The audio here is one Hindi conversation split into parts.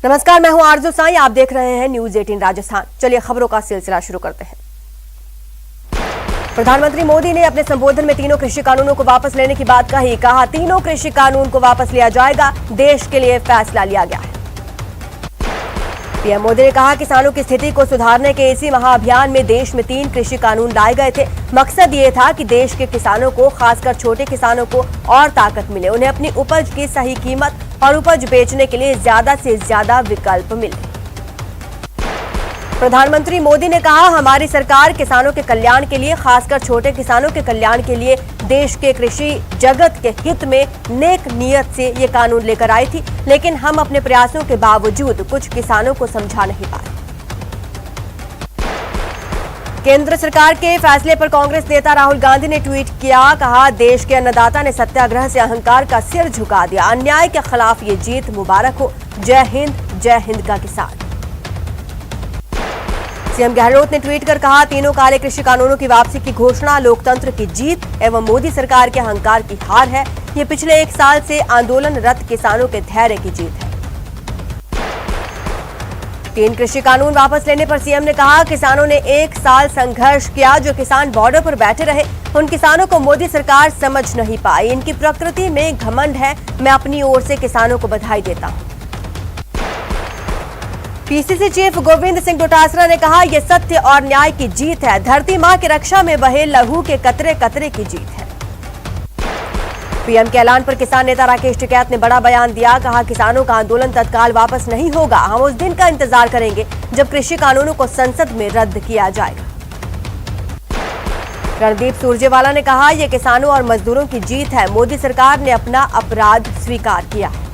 नमस्कार, मैं हूं आरजू साई। आप देख रहे हैं न्यूज 18 राजस्थान। चलिए खबरों का सिलसिला शुरू करते हैं। प्रधानमंत्री मोदी ने अपने संबोधन में तीनों कृषि कानूनों को वापस लेने की बात कही। कहा, तीनों कृषि कानून को वापस लिया जाएगा, देश के लिए फैसला लिया गया है। पीएम मोदी ने कहा, किसानों की स्थिति को सुधारने के इसी महाअभियान में देश में 3 कृषि कानून लाए गए थे। मकसद ये था कि देश के किसानों को, खासकर छोटे किसानों को और ताकत मिले, उन्हें अपनी उपज की सही कीमत और उपज बेचने के लिए ज्यादा से ज्यादा विकल्प मिले। प्रधानमंत्री मोदी ने कहा, हमारी सरकार किसानों के कल्याण के लिए, खासकर छोटे किसानों के कल्याण के लिए देश के कृषि जगत के हित में नेक नियत से ये कानून लेकर आई थी, लेकिन हम अपने प्रयासों के बावजूद कुछ किसानों को समझा नहीं पाए। केंद्र सरकार के फैसले पर कांग्रेस नेता राहुल गांधी ने ट्वीट किया। कहा, देश के अन्नदाता ने सत्याग्रह से अहंकार का सिर झुका दिया। अन्याय के खिलाफ ये जीत मुबारक हो। जय हिंद का किसान। सीएम गहलोत ने ट्वीट कर कहा, तीनों काले कृषि कानूनों की वापसी की घोषणा लोकतंत्र की जीत एवं मोदी सरकार के अहंकार की हार है। ये पिछले 1 साल से आंदोलनरत किसानों के धैर्य की जीत है। 3 कृषि कानून वापस लेने पर सीएम ने कहा, किसानों ने 1 साल संघर्ष किया। जो किसान बॉर्डर पर बैठे रहे, उन किसानों को मोदी सरकार समझ नहीं पाई। इनकी प्रकृति में घमंड है। मैं अपनी ओर से किसानों को बधाई देता हूं। पीसीसी चीफ गोविंद सिंह डोटासरा ने कहा, यह सत्य और न्याय की जीत है। धरती मां की रक्षा में बहे लहू के कतरे कतरे की जीत है। पीएम के ऐलान पर किसान नेता राकेश टिकैत ने बड़ा बयान दिया। कहा, किसानों का आंदोलन तत्काल वापस नहीं होगा। हम उस दिन का इंतजार करेंगे जब कृषि कानूनों को संसद में रद्द किया जाएगा। रणदीप सुरजेवाला ने कहा, यह किसानों और मजदूरों की जीत है। मोदी सरकार ने अपना अपराध स्वीकार किया है।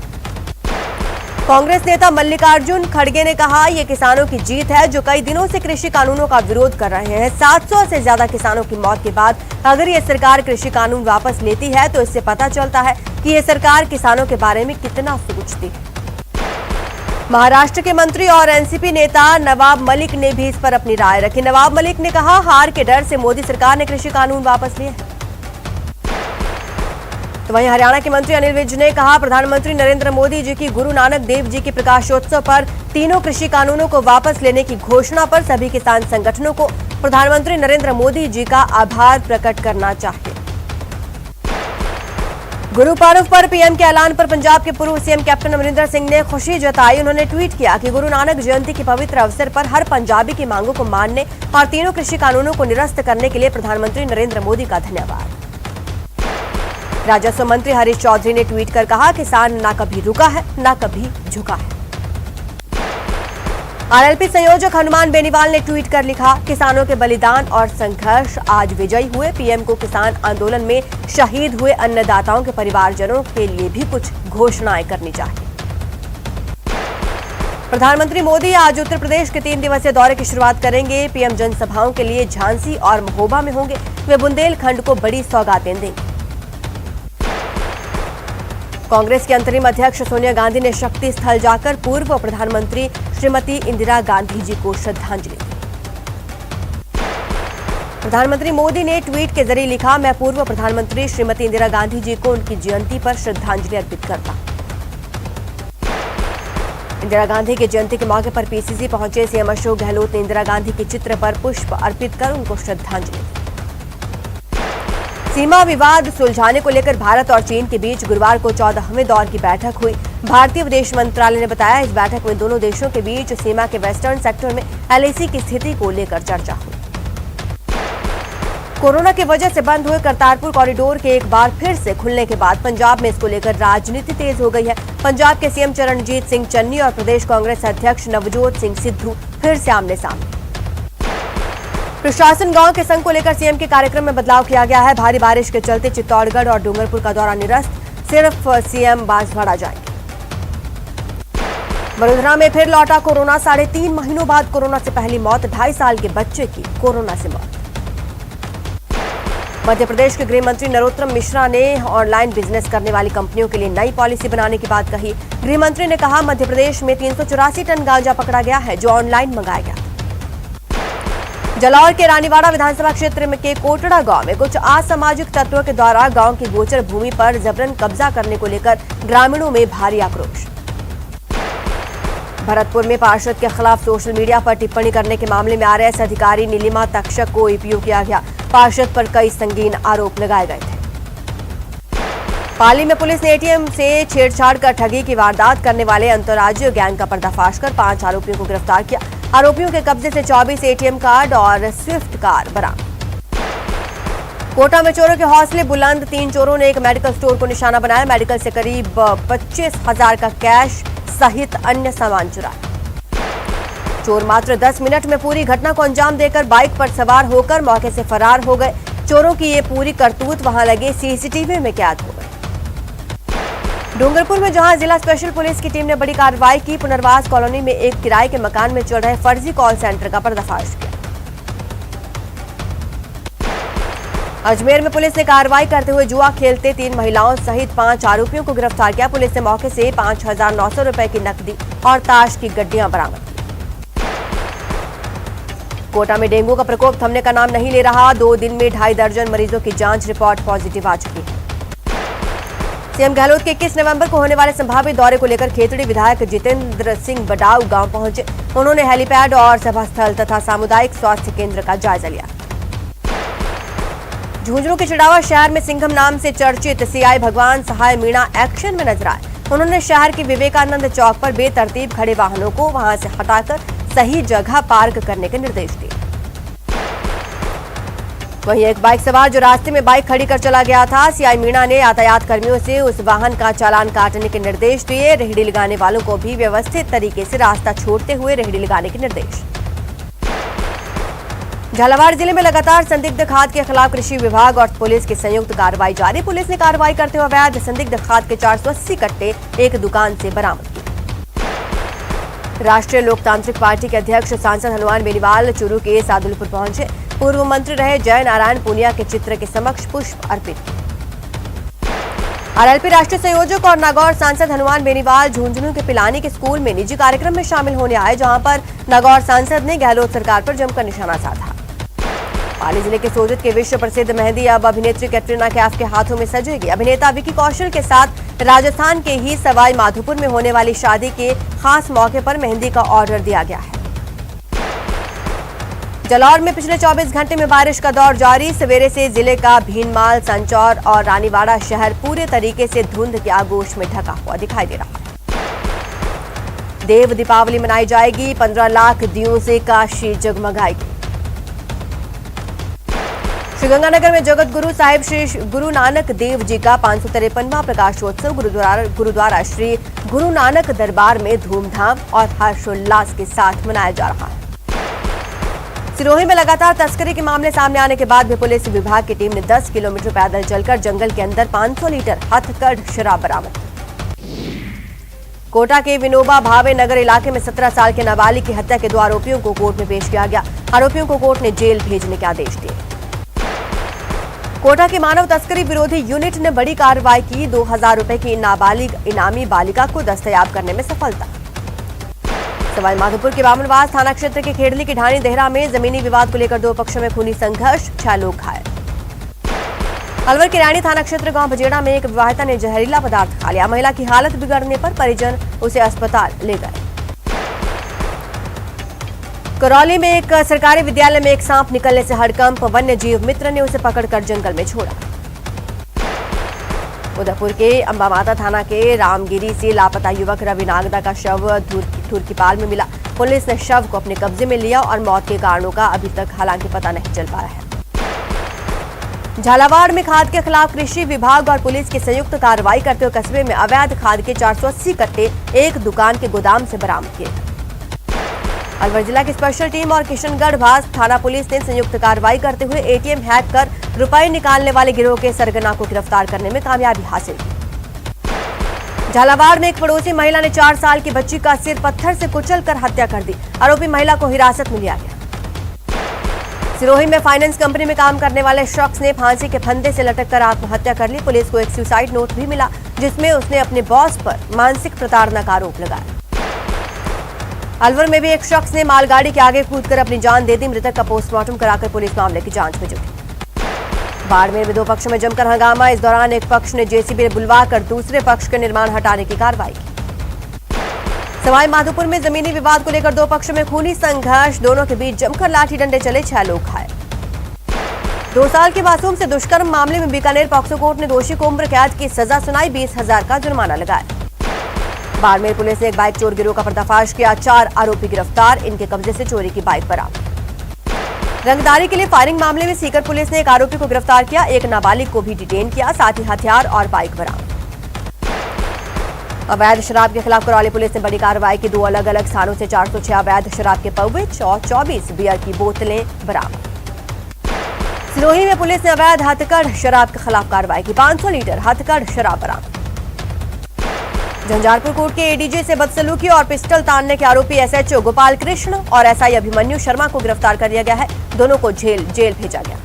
कांग्रेस नेता मल्लिकार्जुन खड़गे ने कहा, यह किसानों की जीत है जो कई दिनों से कृषि कानूनों का विरोध कर रहे हैं। 700 से ज्यादा किसानों की मौत के बाद अगर यह सरकार कृषि कानून वापस लेती है तो इससे पता चलता है कि यह सरकार किसानों के बारे में कितना सोचती है। महाराष्ट्र के मंत्री और एनसीपी नेता नवाब मलिक ने भी इस पर अपनी राय रखी। नवाब मलिक ने कहा, हार के डर से मोदी सरकार ने कृषि कानून वापस लिए हैं। तो वहीं हरियाणा के मंत्री अनिल विज ने कहा, प्रधानमंत्री नरेंद्र मोदी जी की गुरु नानक देव जी के प्रकाशोत्सव पर तीनों कृषि कानूनों को वापस लेने की घोषणा पर सभी किसान संगठनों को प्रधानमंत्री नरेंद्र मोदी जी का आभार प्रकट करना चाहिए। गुरु पर्व पर पीएम के ऐलान पर पंजाब के पूर्व सीएम कैप्टन अमरिंदर सिंह ने खुशी जताई। उन्होंने ट्वीट किया कि गुरु नानक जयंती के पवित्र अवसर पर हर पंजाबी की मांगों को मानने और तीनों कृषि कानूनों को निरस्त करने के लिए प्रधानमंत्री नरेंद्र मोदी का धन्यवाद। राजस्व मंत्री हरीश चौधरी ने ट्वीट कर कहा, किसान ना कभी रुका है ना कभी झुका है। आरएलपी संयोजक हनुमान बेनीवाल ने ट्वीट कर लिखा, किसानों के बलिदान और संघर्ष आज विजयी हुए। पीएम को किसान आंदोलन में शहीद हुए अन्नदाताओं के परिवारजनों के लिए भी कुछ घोषणाएं करनी चाहिए। प्रधानमंत्री मोदी आज उत्तर प्रदेश के 3 दिवसीय दौरे की शुरुआत करेंगे। पीएम जनसभाओं के लिए झांसी और महोबा में होंगे। वे बुंदेलखंड को बड़ी सौगातें देंगे। कांग्रेस के अंतरिम अध्यक्ष सोनिया गांधी ने शक्ति स्थल जाकर पूर्व प्रधानमंत्री श्रीमती इंदिरा गांधी जी को श्रद्धांजलि दी। प्रधानमंत्री मोदी ने ट्वीट के जरिए लिखा, मैं पूर्व प्रधानमंत्री श्रीमती इंदिरा गांधी जी को उनकी जयंती पर श्रद्धांजलि अर्पित करता हूं। इंदिरा गांधी की जयंती के मौके पर पीसीसी पहुंचे सीएम अशोक गहलोत ने इंदिरा गांधी के चित्र पर पुष्प अर्पित कर उनको श्रद्धांजलि दी। सीमा विवाद सुलझाने को लेकर भारत और चीन के बीच गुरुवार को 14वें दौर की बैठक हुई। भारतीय विदेश मंत्रालय ने बताया, इस बैठक में दोनों देशों के बीच सीमा के वेस्टर्न सेक्टर में एलएसी की स्थिति को लेकर चर्चा हुई। कोरोना की वजह से बंद हुए करतारपुर कॉरिडोर के एक बार फिर से खुलने के बाद पंजाब में इसको लेकर राजनीति तेज हो गई है। पंजाब के सीएम चरणजीत सिंह चन्नी और प्रदेश कांग्रेस अध्यक्ष नवजोत सिंह सिद्धू फिर से आमने सामने। प्रशासन गांव के संग को लेकर सीएम के कार्यक्रम में बदलाव किया गया है। भारी बारिश के चलते चित्तौड़गढ़ और डूंगरपुर का दौरा निरस्त, सिर्फ सीएम बांसवाड़ा जाएंगे। वडोदरा में फिर लौटा कोरोना। 3.5 महीनों बाद कोरोना से पहली मौत। 2.5 साल के बच्चे की कोरोना से मौत। मध्य प्रदेश के गृह मंत्री नरोत्तम मिश्रा ने ऑनलाइन बिजनेस करने वाली कंपनियों के लिए नई पॉलिसी बनाने की बात कही। गृह मंत्री ने कहा, मध्य प्रदेश में 384 टन गांजा पकड़ा गया है जो ऑनलाइन मंगाया गया। जालौर के रानीवाड़ा विधानसभा क्षेत्र में के कोटड़ा गांव में कुछ असामाजिक तत्वों के द्वारा गांव की गोचर भूमि पर जबरन कब्जा करने को लेकर ग्रामीणों में भारी आक्रोश। भरतपुर में पार्षद के खिलाफ सोशल मीडिया पर टिप्पणी करने के मामले में आरएएस अधिकारी नीलिमा तक्षक को ईपीओ किया गया। पार्षद पर कई संगीन आरोप लगाए गए थे। पाली में पुलिस ने एटीएम से छेड़छाड़ कर ठगी की वारदात करने वाले अंतर्राज्यीय गैंग का पर्दाफाश कर 5 आरोपियों को गिरफ्तार किया। आरोपियों के कब्जे से 24 एटीएम कार्ड और स्विफ्ट कार बरामद। कोटा में चोरों के हौसले बुलंद, 3 चोरों ने एक मेडिकल स्टोर को निशाना बनाया। मेडिकल से करीब 25,000 का कैश सहित अन्य सामान चुराया। चोर मात्र 10 मिनट में पूरी घटना को अंजाम देकर बाइक पर सवार होकर मौके से फरार हो गए। चोरों की ये पूरी करतूत वहां लगे सीसीटीवी में कैद हो गई। डूंगरपुर में जहां जिला स्पेशल पुलिस की टीम ने बड़ी कार्रवाई की, पुनर्वास कॉलोनी में एक किराए के मकान में चल रहे फर्जी कॉल सेंटर का पर्दाफाश किया। अजमेर में पुलिस ने कार्रवाई करते हुए जुआ खेलते 3 महिलाओं सहित 5 आरोपियों को गिरफ्तार किया। पुलिस ने मौके से 5,900 रुपए की नकदी और ताश की गड्डियां बरामद की। कोटा में डेंगू का प्रकोप थमने का नाम नहीं ले रहा। 2 दिन में 2.5 दर्जन मरीजों की जांच रिपोर्ट पॉजिटिव आ चुकी है। सीएम गहलोत के 21 नवंबर को होने वाले संभावित दौरे को लेकर खेतड़ी विधायक जितेंद्र सिंह बडाऊ गांव पहुंचे। उन्होंने हेलीपैड और सभा स्थल तथा सामुदायिक स्वास्थ्य केंद्र का जायजा लिया। झुंझुनू के चिड़ावा शहर में सिंघम नाम से चर्चित सीआई भगवान सहाय मीणा एक्शन में नजर आए। उन्होंने शहर के विवेकानंद चौक पर बेतरतीब खड़े वाहनों को वहां से हटाकर सही जगह पार्क करने के निर्देश दिए। वहीं एक बाइक सवार जो रास्ते में बाइक खड़ी कर चला गया था, सीआई मीणा ने यातायात कर्मियों से उस वाहन का चालान काटने के निर्देश दिए। रेहड़ी लगाने वालों को भी व्यवस्थित तरीके से रास्ता छोड़ते हुए रेहड़ी लगाने के निर्देश। झालावाड़ जिले में लगातार संदिग्ध खाद के खिलाफ कृषि विभाग और पुलिस की संयुक्त कार्रवाई जारी। पुलिस ने कार्रवाई करते हुए अवैध संदिग्ध खाद के 480 कट्टे एक दुकान से बरामद किए। राष्ट्रीय लोकतांत्रिक पार्टी के अध्यक्ष सांसद हनुमान बेनीवाल चूरू के सादुलपुर पहुंचे। पूर्व मंत्री रहे जय नारायण पूनिया के चित्र के समक्ष पुष्प अर्पित किए। आरएलपी राष्ट्रीय संयोजक और नागौर सांसद हनुमान बेनीवाल झुंझुनू के पिलानी के स्कूल में निजी कार्यक्रम में शामिल होने आए, जहां पर नागौर सांसद ने गहलोत सरकार पर जमकर निशाना साधा। पाली जिले के सोजत के विश्व प्रसिद्ध मेहंदी अब अभिनेत्री कैटरीना कैफ के हाथों में सजेगी। अभिनेता विकी कौशल के साथ राजस्थान के ही सवाई माधोपुर में होने वाली शादी के खास मौके पर मेहंदी का ऑर्डर दिया गया है। जालौर में पिछले 24 घंटे में बारिश का दौर जारी। सवेरे से जिले का भीनमाल, संचौर और रानीवाड़ा शहर पूरे तरीके से धुंध के आगोश में ढका हुआ दिखाई दे रहा है। देव दीपावली मनाई जाएगी। 15 लाख दियों से काशी जगमगाएगी। श्रीगंगानगर में जगत गुरु साहिब श्री गुरु नानक देव जी का 553वां प्रकाशोत्सव गुरुद्वारा श्री गुरु नानक दरबार में धूमधाम और हर्षोल्लास के साथ मनाया जा रहा है। सिरोही में लगातार तस्करी के मामले सामने आने के बाद भी पुलिस विभाग की टीम ने 10 किलोमीटर पैदल चलकर जंगल के अंदर 500 लीटर हथकढ़ शराब बरामद की। कोटा के विनोबा भावे नगर इलाके में 17 साल के नाबालिग की हत्या के 2 आरोपियों को कोर्ट में पेश किया गया। आरोपियों को कोर्ट ने जेल भेजने के आदेश दिए। कोटा की मानव तस्करी विरोधी यूनिट ने बड़ी कार्रवाई की। 2000 रुपए की नाबालिग इनामी बालिका को दस्तयाब करने में सफलता। सवाई माधोपुर के बामनवास थाना क्षेत्र के खेड़ली की ढाणी देहरा में जमीनी विवाद को लेकर 2 पक्षों में खूनी संघर्ष, 6 लोग घायल। अलवर के रानी थाना क्षेत्र गांव बजेड़ा में एक विवाहिता ने जहरीला पदार्थ खा लिया। महिला की हालत बिगड़ने पर परिजन उसे अस्पताल ले गए। करौली में एक सरकारी विद्यालय में एक सांप निकलने से हड़कंप, वन्य जीव मित्र ने उसे पकड़कर जंगल में छोड़ा। उदयपुर के अंबामाता थाना के रामगिरी से लापता युवक रवि नागदा का शव धुरकीपाल में मिला। पुलिस ने शव को अपने कब्जे में लिया और मौत के कारणों का अभी तक हालांकि पता नहीं चल पाया है। झालावाड़ में खाद के खिलाफ कृषि विभाग और पुलिस की संयुक्त कार्रवाई करते हुए कस्बे में अवैध खाद के 480 कट्टे एक दुकान के गोदाम से बरामद किए। अलवर जिला की स्पेशल टीम और किशनगढ़ भास थाना पुलिस ने संयुक्त कार्रवाई करते हुए एटीएम हैक कर रुपए निकालने वाले गिरोह के सरगना को गिरफ्तार करने में कामयाबी हासिल की। झालावाड़ में एक पड़ोसी महिला ने 4 साल की बच्ची का सिर पत्थर से कुचलकर हत्या कर दी। आरोपी महिला को हिरासत में लिया गया। सिरोही में फाइनेंस कंपनी में काम करने वाले शख्स ने फांसी के फंदे से लटककर आत्महत्या कर ली। पुलिस को एक सुसाइड नोट भी मिला, जिसमें उसने अपने बॉस पर मानसिक प्रताड़ना का आरोप लगाया। अलवर में भी एक शख्स ने मालगाड़ी के आगे कूदकर अपनी जान दे दी। मृतक का पोस्टमार्टम कराकर पुलिस मामले की जांच में जुटी। बाड़मेर में 2 पक्षों में जमकर हंगामा। इस दौरान एक पक्ष ने जेसीबी बुलवाकर दूसरे पक्ष के निर्माण हटाने की कार्रवाई की। सवाई माधोपुर में जमीनी विवाद को लेकर दो पक्षों में खूनी संघर्ष, दोनों के बीच जमकर लाठी डंडे चले, 6 लोग घायल। 2 साल के मासूम से दुष्कर्म मामले में बीकानेर पॉक्सो कोर्ट ने दोषी को उम्र कैद की सजा सुनाई, 20,000 का जुर्माना लगाया। बाड़मेर पुलिस ने एक बाइक चोर गिरोह का पर्दाफाश किया, 4 आरोपी गिरफ्तार, इनके कब्जे से चोरी की बाइक बरामद। रंगदारी के लिए फायरिंग मामले में सीकर पुलिस ने एक आरोपी को गिरफ्तार किया, एक नाबालिग को भी डिटेन किया, साथ ही हथियार और बाइक बरामद। अवैध शराब के खिलाफ करौली पुलिस ने बड़ी कार्रवाई की, 2 अलग अलग स्थानों से 406 अवैध शराब के पौवे और 24 बियर की बोतलें बरामद। सिरोही में पुलिस ने अवैध हथकढ़ शराब के खिलाफ कार्रवाई की, 500 लीटर हथकढ़ शराब बरामद। झंझारपुर कोर्ट के एडीजे से बदसलूकी और पिस्टल तानने के आरोपी एसएचओ गोपाल कृष्ण और एसआई अभिमन्यु शर्मा को गिरफ्तार कर लिया गया है, दोनों को जेल भेजा गया।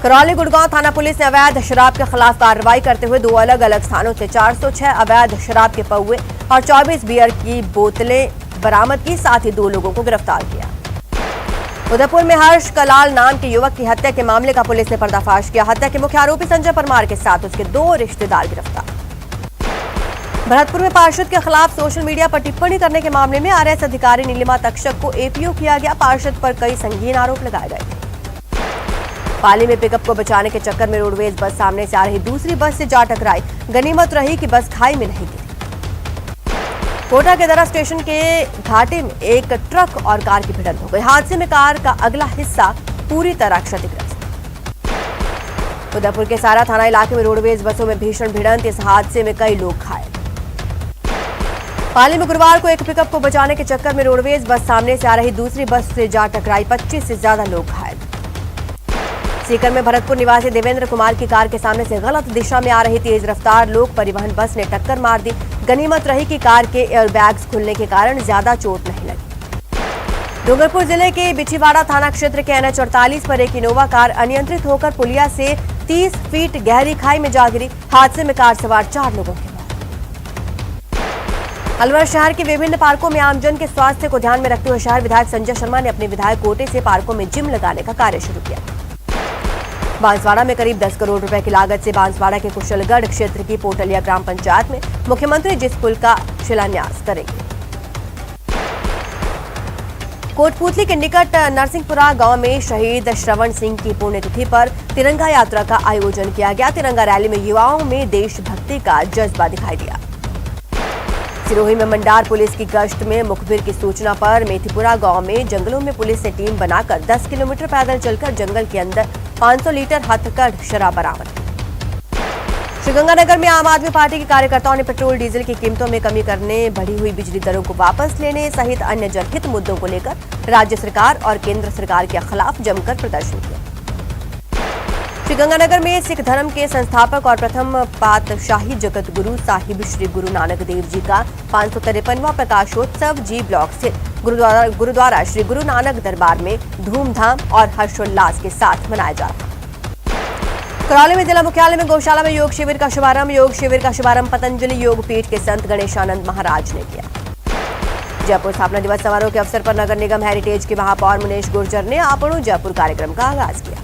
करौली गुड़गांव थाना पुलिस ने अवैध शराब के खिलाफ कार्रवाई करते हुए 2 अलग अलग स्थानों से 406 अवैध शराब के पौवे और 24 बियर की बोतलें बरामद की, साथ ही 2 लोगों को गिरफ्तार किया। उदयपुर में हर्ष कलाल नाम के युवक की हत्या के मामले का पुलिस ने पर्दाफाश किया, हत्या के मुख्य आरोपी संजय परमार के साथ उसके 2 रिश्तेदार गिरफ्तार। भरतपुर में पार्षद के खिलाफ सोशल मीडिया पर टिप्पणी करने के मामले में आरएस अधिकारी नीलिमा तक्षक को एपीओ किया गया, पार्षद पर कई संगीन आरोप लगाए गए थे। पाली में पिकअप को बचाने के चक्कर में रोडवेज बस सामने से आ रही दूसरी बस से जा टकराई, गनीमत रही कि बस खाई में नहीं गिरी। कोटा के दरा स्टेशन के घाटे में एक ट्रक और कार की भिड़ंत हो गई, हादसे में कार का अगला हिस्सा पूरी तरह क्षतिग्रस्त। उदयपुर के सारा थाना इलाके में रोडवेज बसों में भीषण भिड़ंत, इस हादसे में कई लोग घायल। पाली में गुरुवार को एक पिकअप को बचाने के चक्कर में रोडवेज बस सामने से आ रही दूसरी बस से जा टकराई, 25 से ज्यादा लोग घायल। सीकर में भरतपुर निवासी देवेंद्र कुमार की कार के सामने से गलत दिशा में आ रही तेज रफ्तार लोक परिवहन बस ने टक्कर मार दी, गनीमत रही कि कार के एयरबैग्स खुलने के कारण ज्यादा चोट नहीं लगी। डूंगरपुर जिले के बिछीवाड़ा थाना क्षेत्र के NH 48 पर एक इनोवा कार अनियंत्रित होकर पुलिया से 30 फीट गहरी खाई में जा गिरी, हादसे में कार सवार 4 लोगों की मौत। अलवर शहर के विभिन्न पार्कों में आमजन के स्वास्थ्य को ध्यान में रखते हुए शहर विधायक संजय शर्मा ने अपने विधायक कोटे से पार्कों में जिम लगाने का कार्य शुरू किया। बांसवाड़ा में करीब 10 करोड़ रुपए की लागत से बांसवाड़ा के कुशलगढ़ क्षेत्र की पोटलिया ग्राम पंचायत में मुख्यमंत्री जिस पुल का शिलान्यास करेंगे। कोटपूतली के निकट नरसिंहपुरा गांव में शहीद श्रवण सिंह की पुण्यतिथि पर तिरंगा यात्रा का आयोजन किया गया। तिरंगा रैली में युवाओं में देशभक्ति का जज्बा दिखाई दिया। सिरोही में मंडार पुलिस की गश्त में मुखबिर की सूचना पर मेथीपुरा गांव में जंगलों में पुलिस ने टीम बनाकर 10 किलोमीटर पैदल चलकर जंगल के अंदर 500 लीटर हथकढ़ शराब बरामद की। श्रीगंगानगर में आम आदमी पार्टी के कार्यकर्ताओं ने पेट्रोल डीजल की कीमतों में कमी करने, बढ़ी हुई बिजली दरों को वापस लेने सहित अन्य जनहित मुद्दों को लेकर राज्य सरकार और केंद्र सरकार के खिलाफ जमकर प्रदर्शन किया। श्रीगंगानगर में सिख धर्म के संस्थापक और प्रथम पातशाही जगत गुरु साहिब श्री गुरु नानक देव जी का 553वां प्रकाशोत्सव जी ब्लॉक स्थित गुरुद्वारा श्री गुरु नानक दरबार में धूमधाम और हर्षोल्लास के साथ मनाया जा रहा है। करौली में जिला मुख्यालय में गौशाला में योग शिविर का शुभारंभ पतंजलि योग पीठ के संत गणेशानंद महाराज ने किया। जयपुर स्थापना दिवस समारोह के अवसर पर नगर निगम हेरिटेज के महापौर मुनेश गुर्जर ने आपणो जयपुर कार्यक्रम का आगाज किया।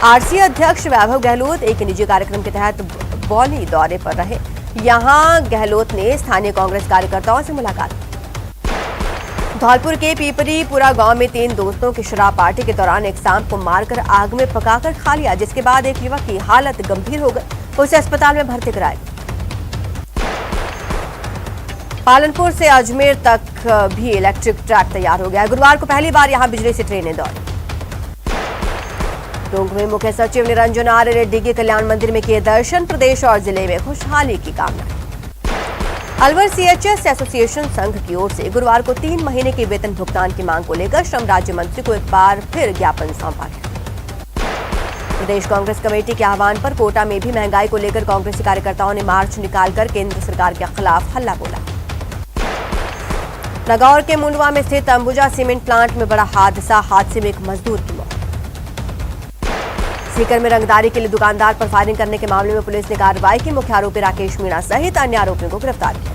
आरसीए अध्यक्ष वैभव गहलोत एक निजी कार्यक्रम के तहत बौली दौरे पर रहे। यहां गहलोत ने स्थानीय कांग्रेस कार्यकर्ताओं से मुलाकात की। धौलपुर के पीपरीपुरा गांव में 3 दोस्तों की शराब पार्टी के दौरान एक सांप को मारकर आग में पकाकर खा लिया, जिसके बाद एक युवक की हालत गंभीर हो गई, उसे अस्पताल में भर्ती कराया गया। पालनपुर से अजमेर तक भी इलेक्ट्रिक ट्रैक तैयार हो गया। गुरुवार को पहली बार यहां बिजली से ट्रेनें दौड़ी। टोंक में मुख्य सचिव निरंजन आर्य रेड्डी के कल्याण मंदिर में किए दर्शन, प्रदेश और जिले में खुशहाली की कामना। अलवर सीएचएस एसोसिएशन संघ की ओर से गुरुवार को 3 महीने के वेतन भुगतान की मांग को लेकर श्रम राज्य मंत्री को एक बार फिर ज्ञापन सौंपा गया। प्रदेश कांग्रेस कमेटी के आह्वान पर कोटा में भी महंगाई को लेकर कांग्रेसी कार्यकर्ताओं ने मार्च निकालकर केंद्र सरकार के खिलाफ हल्ला बोला। नागौर के मुंडवा में स्थित अंबुजा सीमेंट प्लांट में बड़ा हादसे में एक मजदूर की मौत। सीकर में रंगदारी के लिए दुकानदार पर फायरिंग करने के मामले में पुलिस ने कार्रवाई की। मुख्य आरोपी राकेश मीणा सहित अन्य आरोपियों को गिरफ्तार किया।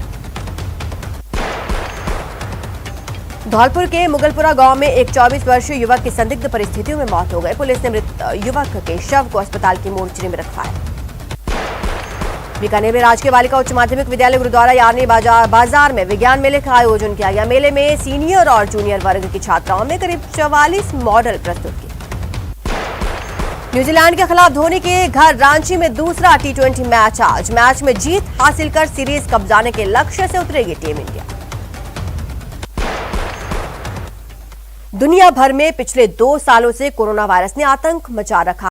धौलपुर के मुगलपुरा गांव में एक 24 वर्षीय युवक की संदिग्ध परिस्थितियों में मौत हो गई। पुलिस ने मृत युवक के शव को अस्पताल की मोर्चरी में रखवाया। बीकानेर में राजकीय बालिका उच्च माध्यमिक विद्यालय गुरुद्वारा यार्नी बाजार में विज्ञान मेले का आयोजन किया गया। मेले में सीनियर और जूनियर वर्ग की छात्राओं ने करीब 44 मॉडल प्रस्तुत किए। न्यूजीलैंड के खिलाफ धोनी के घर रांची में दूसरा T20 मैच आज। मैच में जीत हासिल कर सीरीज कब्जाने के लक्ष्य से उतरेगी टीम इंडिया। दुनिया भर में पिछले 2 सालों से कोरोना वायरस ने आतंक मचा रखा